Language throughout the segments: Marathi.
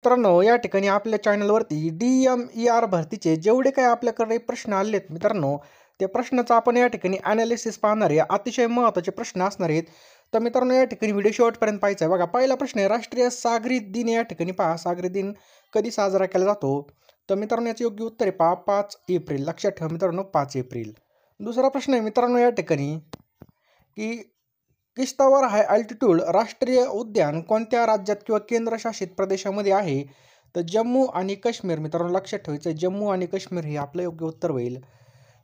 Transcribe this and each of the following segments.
मित्रांनो, या ठिकाणी आपल्या चॅनलवरती DMER भरतीचे जेवढे काही आपल्याकडे प्रश्न आलेत मित्रांनो, त्या प्रश्नाचं आपण या ठिकाणी ॲनालिसिस पाहणार आहे. अतिशय महत्त्वाचे प्रश्न असणार आहेत. तर मित्रांनो, या ठिकाणी व्हिडिओ शेवटपर्यंत पाहायचा आहे. बघा, पहिला प्रश्न आहे, राष्ट्रीय सागरी दिन या ठिकाणी पहा, सागरी दिन कधी साजरा केला जातो? तर मित्रांनो, याचं योग्य उत्तर आहे पहा 5 एप्रिल. लक्षात ठेवा मित्रांनो, 5 एप्रिल. दुसरा प्रश्न आहे मित्रांनो या ठिकाणी की किश्तवार हाय अल्टिट्यूड राष्ट्रीय उद्यान कोणत्या राज्यात किंवा केंद्रशासित प्रदेशामध्ये आहे? तर जम्मू आणि काश्मीर. मित्रांनो लक्षात ठेवायचं आहे, जम्मू आणि काश्मीर हे आपलं योग्य उत्तर होईल.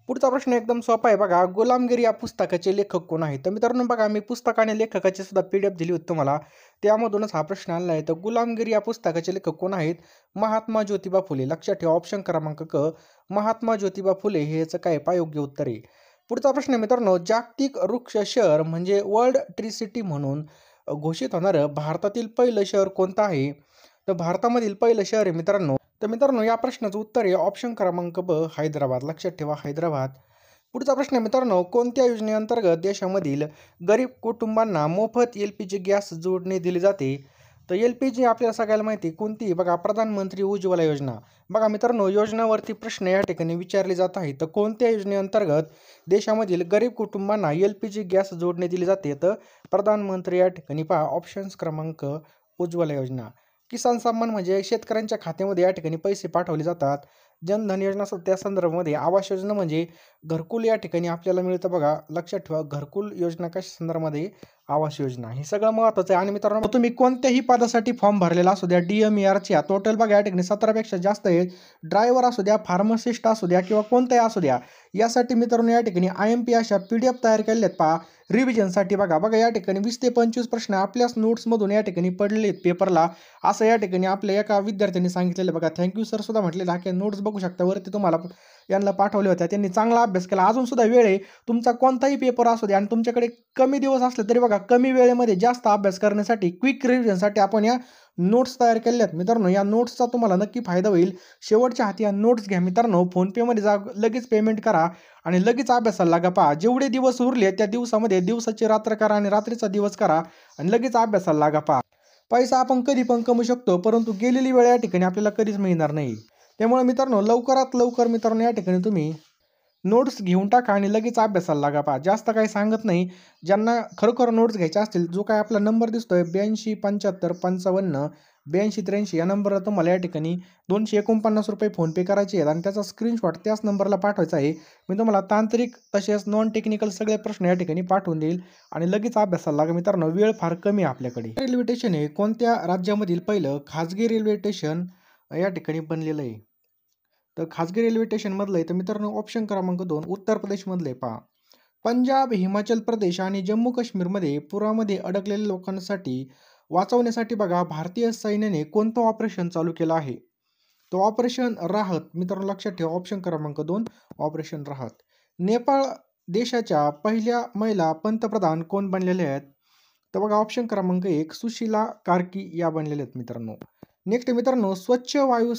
पुढचा प्रश्न एकदम सोपा आहे बघा, गुलामगिरी या पुस्तकाचे लेखक कोण आहेत? तर मित्रांनो बघा, मी पुस्तक आणि लेखकाची सुद्धा PDF दिली होती तुम्हाला, त्यामधूनच हा प्रश्न आलेला आहे. तर गुलामगिरी या पुस्तकाचे लेखक कोण आहेत? महात्मा ज्योतिबा फुले. लक्षात ठेवा, ऑप्शन क्रमांक क, महात्मा ज्योतिबा फुले हे याचं काय पा योग्य उत्तर आहे. पुढचा प्रश्न आहे मित्रांनो, जागतिक वृक्ष शहर म्हणजे वर्ल्ड ट्री सिटी म्हणून घोषित होणारं भारतातील पहिलं शहर कोणतं आहे? तर भारतामधील पहिलं शहर आहे मित्रांनो. तर मित्रांनो या प्रश्नाचं उत्तर आहे ऑप्शन क्रमांक ब, हैदराबाद. लक्षात ठेवा, हैदराबाद. पुढचा प्रश्न आहे मित्रांनो, कोणत्या योजनेअंतर्गत देशामधील गरीब कुटुंबांना मोफत LPG गॅस जोडणी दिली जाते? तर LPG आपल्याला सगळ्याला माहिती कोणती? बघा, प्रधानमंत्री उज्ज्वला योजना. बघा मित्रांनो, योजनावरती प्रश्न या ठिकाणी विचारले जात आहे. तर कोणत्या योजनेअंतर्गत देशामधील गरीब कुटुंबांना LPG गॅस जोडणी दिली जाते? तर प्रधानमंत्री या ठिकाणी पहा ऑप्शन्स क्रमांक उज्ज्वला योजना. किसान सन्मान म्हणजे शेतकऱ्यांच्या खात्यामध्ये या ठिकाणी पैसे पाठवले जातात. जनधन योजना त्या संदर्भामध्ये. आवास योजना म्हणजे घरकुल या ठिकाणी आपल्याला मिळतं बघा. लक्षात ठेवा, घरकुल योजना कशा संदर्भामध्ये? आवास योजना. हे सगळं महत्त्वाचं आहे. आणि मित्रांनो तुम्ही कोणत्याही पदासाठी फॉर्म भरलेला असू द्या, DMERच्या टोटल बघा या ठिकाणी 17पेक्षा जास्त आहेत. ड्रायव्हर असू द्या, फार्मासिस्ट असू द्या किंवा कोणताही असू द्या, यासाठी मित्रांनो या ठिकाणी IMP अशा PDF तयार केलेल्या आहेत पहा रिव्हिजनसाठी. बघा या ठिकाणी 20 ते 25 प्रश्न आपल्याच नोट्समधून या ठिकाणी पडलेले आहेत पेपरला, असं या ठिकाणी आपल्या एका विद्यार्थ्यांनी सांगितलेलं. बघा, थँक्यू सर सुद्धा म्हटलेलं आहे. नोट्स बघू शकता वरती, तुम्हाला यांना पाठवल्या होत्या, त्यांनी चांगला अभ्यास केला. अजून सुद्धा वेळ आहे, तुमचा कोणताही पेपर असू द्या आणि तुमच्याकडे कमी दिवस असले तरी बघा, कमी वेळेमध्ये जास्त अभ्यास करण्यासाठी क्विक रिव्हिजनसाठी आपण या नोट्स तयार केलेल्या आहेत मित्रांनो. या नोट्सचा तुम्हाला नक्की फायदा होईल. शेवटच्या हाती या नोट्स घ्या मित्रांनो, फोनपेमध्ये जा, लगेच पेमेंट करा आणि लगेच अभ्यासाला लागा. पहा, जेवढे दिवस उरले त्या दिवसामध्ये दिवसाची रात्र करा आणि रात्रीचा दिवस करा आणि लगेच अभ्यासाला लागा. पहा, पैसा आपण कधी पण कमवू शकतो, परंतु गेलेली वेळ या ठिकाणी आपल्याला कधीच मिळणार नाही. त्यामुळे मित्रांनो लवकरात लवकर मित्रांनो या ठिकाणी तुम्ही नोट्स घेऊन टाका आणि लगेच अभ्यासाला लागा. पहा, जास्त काही सांगत नाही. ज्यांना खरोखर नोट्स घ्यायच्या असतील, जो काय आपला नंबर दिसतोय 827555 8283 या नंबरला तुम्हाला या ठिकाणी 249 रुपये फोनपे करायचे आहेत आणि त्याचा स्क्रीनशॉट त्याच नंबरला पाठवायचा आहे. मी तुम्हाला तांत्रिक तसेच नॉन टेक्निकल सगळे प्रश्न या ठिकाणी पाठवून देईल आणि लगेच अभ्यासाला लागा मित्रांनो. वेळ फार कमी आहे आपल्याकडे. रेल्वे स्टेशन हे कोणत्या राज्यामधील पहिलं खाजगी रेल्वे स्टेशन या ठिकाणी बनलेलं आहे? तर खाजगी रेल्वे स्टेशनमधलं आहे तर मित्रांनो ऑप्शन क्रमांक 2 उत्तर प्रदेशमधलं आहे. पहा, पंजाब, हिमाचल प्रदेश आणि जम्मू काश्मीरमध्ये पुरामध्ये अडकलेल्या लोकांसाठी वाचवण्यासाठी बघा भारतीय सैन्याने कोणतं ऑपरेशन चालू केलं आहे? तो ऑपरेशन राहत. मित्रांनो लक्षात ठेवा, ऑप्शन क्रमांक 2 ऑपरेशन राहत. नेपाळ देशाच्या पहिल्या महिला पंतप्रधान कोण बनलेल्या आहेत? तर बघा ऑप्शन क्रमांक 1 सुशीला कार्की या बनलेल्या आहेत मित्रांनो. नेक्स्ट मित्रांनो, स्वच्छ वायू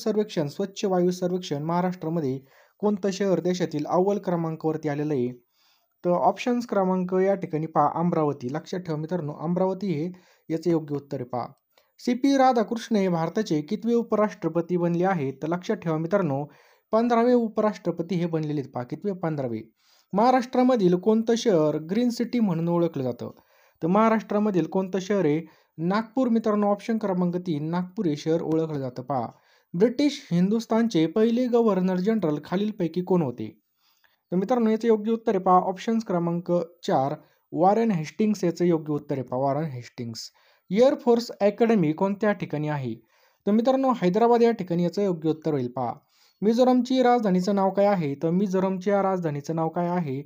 सर्वेक्षण महाराष्ट्रामध्ये कोणतं शहर देशातील अव्वल क्रमांकावरती आलेलं आहे? तर ऑप्शन्स क्रमांक या ठिकाणी पहा अमरावती. लक्षात ठेवा मित्रांनो, अमरावती हे याचे योग्य उत्तर आहे. पहा, CP राधाकृष्ण हे भारताचे कितवे उपराष्ट्रपती बनले आहेत? तर लक्षात ठेवा मित्रांनो 15वे उपराष्ट्रपती हे बनलेले आहेत. पहा, कितवे? 15वे. महाराष्ट्रामधील कोणतं शहर ग्रीन सिटी म्हणून ओळखलं जातं? तर महाराष्ट्रामधील कोणतं शहर आहे? नागपूर. मित्रांनो ऑप्शन क्रमांक 3 नागपूर हे शहर ओळखलं जातं. पहा, ब्रिटिश हिंदुस्थानचे पहिले गव्हर्नर जनरल खालीलपैकी कोण होते? तर मित्रांनो याचं योग्य उत्तर आहे पहा ऑप्शन्स क्रमांक 4 वॉरेन हेस्टिंग्स याचं योग्य उत्तर आहे. पहा, वॉरेन हेस्टिंग्स. एअरफोर्स अकॅडमी कोणत्या ठिकाणी आहे? तर मित्रांनो हैदराबाद या ठिकाणी याचं योग्य उत्तर होईल. पहा, मिझोरमची राजधानीचं नाव काय आहे? तर मिझोरमच्या राजधानीचं नाव काय आहे?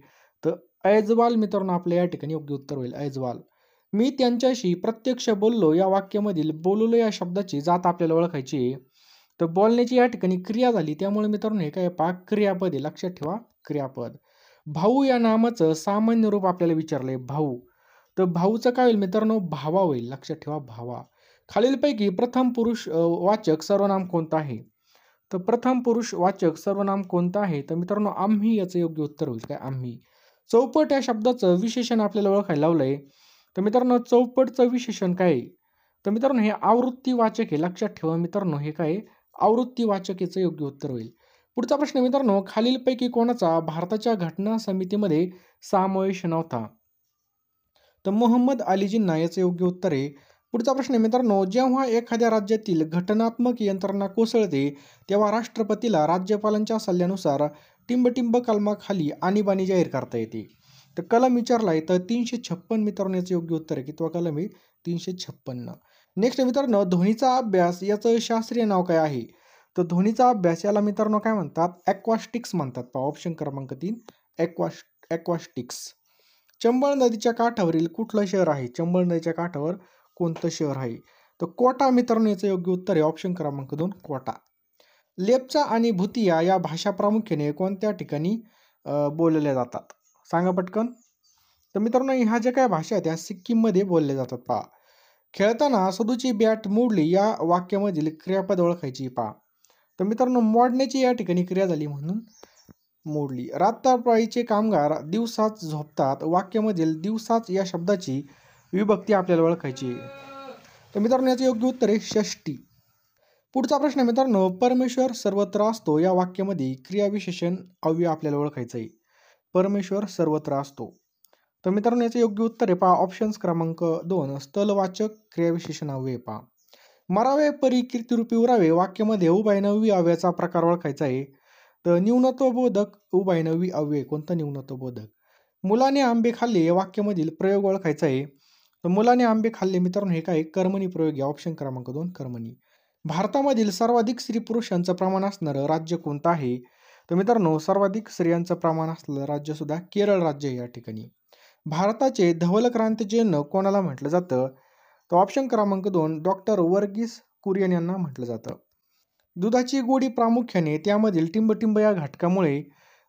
तर ऐजवाल. मित्रांनो आपल्या या ठिकाणी योग्य उत्तर होईल ऐजवाल. मी त्यांच्याशी प्रत्यक्ष बोललो या वाक्यामधील बोललो या शब्दाची जात आपल्याला ओळखायची आहे. तर बोलण्याची या ठिकाणी क्रिया झाली, त्यामुळे मित्रांनो हे काय पहा क्रियापद आहे. लक्षात ठेवा, क्रियापद. भाऊ या नामाचं सामान्य रूप आपल्याला विचारलंय. भाऊ. तर भाऊचं काय होईल मित्रांनो? भावा होईल. लक्षात ठेवा, भावा. खालीलपैकी प्रथम पुरुष वाचक सर्वनाम कोणतं आहे? तर प्रथम पुरुष वाचक सर्वनाम कोणतं आहे? तर मित्रांनो आम्ही याचं योग्य उत्तर होईल. काय? आम्ही. चौपट या शब्दाचं विशेषण आपल्याला ओळखायला लावलंय. तर मित्रांनो चौपटचं विशेषण काय आहे? तर मित्रांनो हे आवृत्ती वाचक आहे, लक्षात ठेवा मित्रांनो, हे काय आवृत्ती वाचकेचं योग्य उत्तर होईल. पुढचा प्रश्न मित्रांनो, खालीलपैकी कोणाचा भारताच्या घटना समितीमध्ये समावेश नव्हता? तर मोहम्मद अली जिन्ना याचं योग्य उत्तर आहे. पुढचा प्रश्न आहे मित्रांनो, जेव्हा एखाद्या राज्यातील घटनात्मक यंत्रणा कोसळते तेव्हा राष्ट्रपतीला राज्यपालांच्या सल्ल्यानुसार टिंबटिंब कलमाखाली आणीबाणी जाहीर करता येते. तर कलम विचारला आहे तर 356 मित्रांनो याचं योग्य उत्तर आहे. कितवा कलम आहे? 356. नेक्स्ट मित्रांनो, ध्वनीचा अभ्यास याचं शास्त्रीय नाव काय आहे? तर ध्वनीचा अभ्यास याला मित्रांनो काय म्हणतात? ॲक्वास्टिक्स म्हणतात. पहा ऑप्शन क्रमांक 3 ॲक्वास्टिक्स. चंबळ नदीच्या काठावरील कुठलं शहर आहे? चंबळ नदीच्या काठावर कोणतं शहर आहे? तर कोटा मित्रांनो याचं योग्य उत्तर आहे. ऑप्शन क्रमांक 2 कोटा. लेप्चा आणि भुतिया या भाषा प्रामुख्याने कोणत्या ठिकाणी बोलल्या जातात? सांगा पटकन. तर मित्रांनो ह्या ज्या काय भाषा आहेत त्या सिक्कीममध्ये बोलल्या जातात. पहा, खेळताना सदूची बॅट मोडली या वाक्यामधील क्रियापद ओळखायची. पहा, तर मित्रांनो मोडण्याची या ठिकाणी क्रिया झाली म्हणून मोडली. रात्रपाळीचे कामगार दिवसाच झोपतात वाक्यामधील दिवसाच या शब्दाची विभक्ती आपल्याला ओळखायची. तर मित्रांनो याचं योग्य उत्तर आहे षष्टी. पुढचा प्रश्न मित्रांनो, परमेश्वर सर्वत्र असतो या वाक्यामध्ये क्रियाविशेषण अव्यय आपल्याला ओळखायचं आहे. परमेश्वर सर्वत्र असतो. तर मित्रांनो याचं योग्य उत्तर आहे पहा ऑप्शन्स क्रमांक 2 स्थलवाचक क्रियाविशेषण अव्यय. पहा, मरावे परी कीर्तिरूपी उरावे वाक्यामध्ये उभयनवी अव्ययाचा प्रकार ओळखायचा आहे. तर न्यूनत्वबोधक उभयनवी अव्यय. कोणतं न्यूनत्वबोधक? मुलाने आंबे खाल्ले या वाक्यामधील प्रयोग ओळखायचा आहे. तर मुलाने आंबे खाल्ले मित्रांनो हे काय कर्मणी प्रयोग आहे. ऑप्शन क्रमांक 2 कर्मणी. भारतामधील सर्वाधिक स्त्री पुरुषांचं प्रमाण असणारं राज्य कोणतं आहे? तर मित्रांनो सर्वाधिक स्त्रियांचं प्रमाण असलेलं राज्य सुद्धा केरळ राज्य आहे या ठिकाणी. भारताचे धवल क्रांतीचिन्ह कोणाला म्हटलं जातं? तर ऑप्शन क्रमांक 2 डॉक्टर वर्गीस कुरियन यांना म्हटलं जातं. दुधाची गोडी प्रामुख्याने त्यामधील टिंबटिंब या घटकामुळे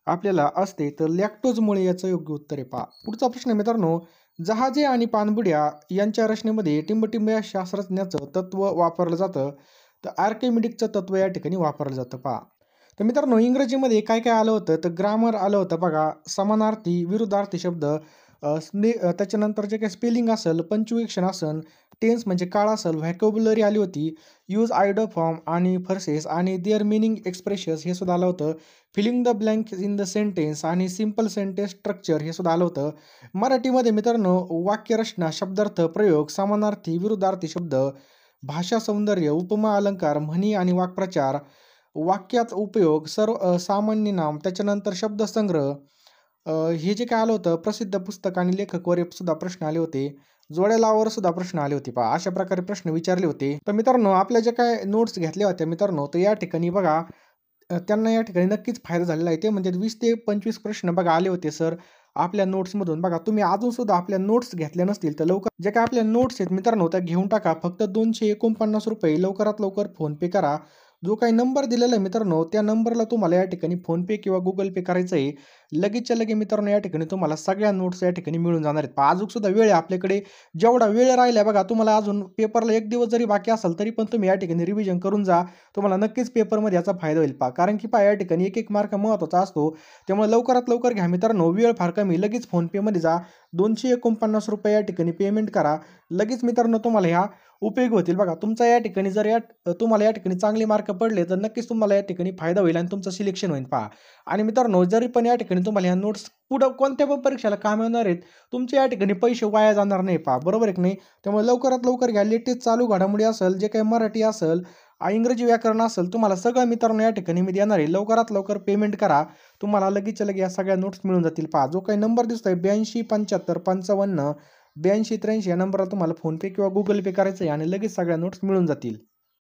आपल्याला असते तर लॅक्टोजमुळे याचं योग्य उत्तर आहे. पहा, पुढचा प्रश्न मित्रांनो, जहाजे आणि पाणबुड्या यांच्या रचनेमध्ये टिंबटिंब या शास्त्रज्ञाचं तत्व वापरलं जातं. तर आर्किमिडीजचं तत्व या ठिकाणी वापरलं जातं. पहा, तर मित्रांनो इंग्रजीमध्ये काय काय आलं होतं? तर ग्रामर आलं होतं बघा, समानार्थी विरुद्धार्थी शब्द, त्याच्यानंतर जे काही स्पेलिंग असेल, पंक्च्युएशन असेल, टेन्स म्हणजे काळ असेल, व्हॅकॅब्युलरी आली होती, यूज आयडर फॉर्म आणि फर्सेस आणि देअर मिनिंग एक्सप्रेशन्स हे सुद्धा आलं होतं. Filling the blank in the sentence आणि सिम्पल सेंटेन्स स्ट्रक्चर हे सुद्धा आलं होतं. मराठीमध्ये मित्रांनो वाक्यरचना, शब्दार्थ, प्रयोग, समानार्थी विरुद्धार्थी शब्द, भाषा सौंदर्य, उपमा अलंकार, म्हणी आणि वाक्प्रचार, वाक्यात उपयोग, सर्व सामान्य नाम, त्याच्यानंतर शब्दसंग्रह, हे जे काय आलं होतं प्रसिद्ध पुस्तक आणि लेखकवर सुद्धा प्रश्न आले होते. जोड्यालावर सुद्धा प्रश्न आले होते. पहा, अशा प्रकारे प्रश्न विचारले होते. तर मित्रांनो आपल्या ज्या काय नोट्स घेतल्या होत्या मित्रांनो, तर या ठिकाणी बघा त्यांना या ठिकाणी नक्कीच फायदा झालेला आहे. ते म्हणजे 20 ते 25 प्रश्न बघा आले होते सर आपल्या नोट्समधून. बघा तुम्ही अजून सुद्धा आपल्या नोट्स घेतल्या नसतील तर लवकर जे काय आपल्या नोट्स आहेत मित्रांनो त्या घेऊन टाका. फक्त 249 रुपये लवकरात लवकर फोनपे करा. जो काही नंबर दिलेला आहे मित्रांनो त्या नंबरला तुम्हाला या ठिकाणी फोनपे किंवा गुगल पे करायचं आहे. लगेचच्या लगे मित्रांनो या ठिकाणी तुम्हाला सगळ्या नोट्स या ठिकाणी मिळून जाणार आहेत. अजून सुद्धा वेळ आहे आपल्याकडे. जेवढा वेळ राहिला बघा तुम्हाला अजून पेपरला 1 दिवस जरी बाकी असेल तरी पण तुम्ही या ठिकाणी रिव्हिजन करून जा. तुम्हाला नक्कीच पेपरमध्ये याचा फायदा होईल. पहा, कारण की पहा या ठिकाणी एक मार्क महत्त्वाचा असतो. त्यामुळे लवकरात लवकर घ्या मित्रांनो. वेळ फार कमी. लगेच फोनपेमध्ये जा. 249 रुपये या ठिकाणी पेमेंट करा. लगेच मित्रांनो तुम्हाला ह्या उपयोग होतील. बघा तुमचा या ठिकाणी जर तुम्हाला या ठिकाणी चांगले मार्क पडले तर नक्कीच तुम्हाला या ठिकाणी फायदा होईल आणि तुमचं सिलेक्शन होईल. पहा, आणि मित्रांनो जरी पण या ठिकाणी तुम्हाला ह्या नोट्स पुढं कोणत्या पण परीक्षेला काम येणार आहेत, तुमचे या ठिकाणी पैसे वाया जाणार नाही. पहा, बरोबर आहे की नाही? त्यामुळे लवकरात लवकर घ्या. लेटेस्ट चालू घडामोडी असेल, जे काही मराठी असेल, इंग्रजी व्याकरण असेल, तुम्हाला सगळं मित्रांनो या ठिकाणी मी देणार आहे. लवकरात लवकर पेमेंट करा. तुम्हाला लगेचच्या लगे या सगळ्या नोट्स मिळून जातील. पहा, जो काही नंबर दिसतोय 82 75 55 82 83 या नंबरला तुम्हाला फोनपे किंवा गुगल पे करायचं आहे आणि लगेच सगळ्या नोट्स मिळून जातील.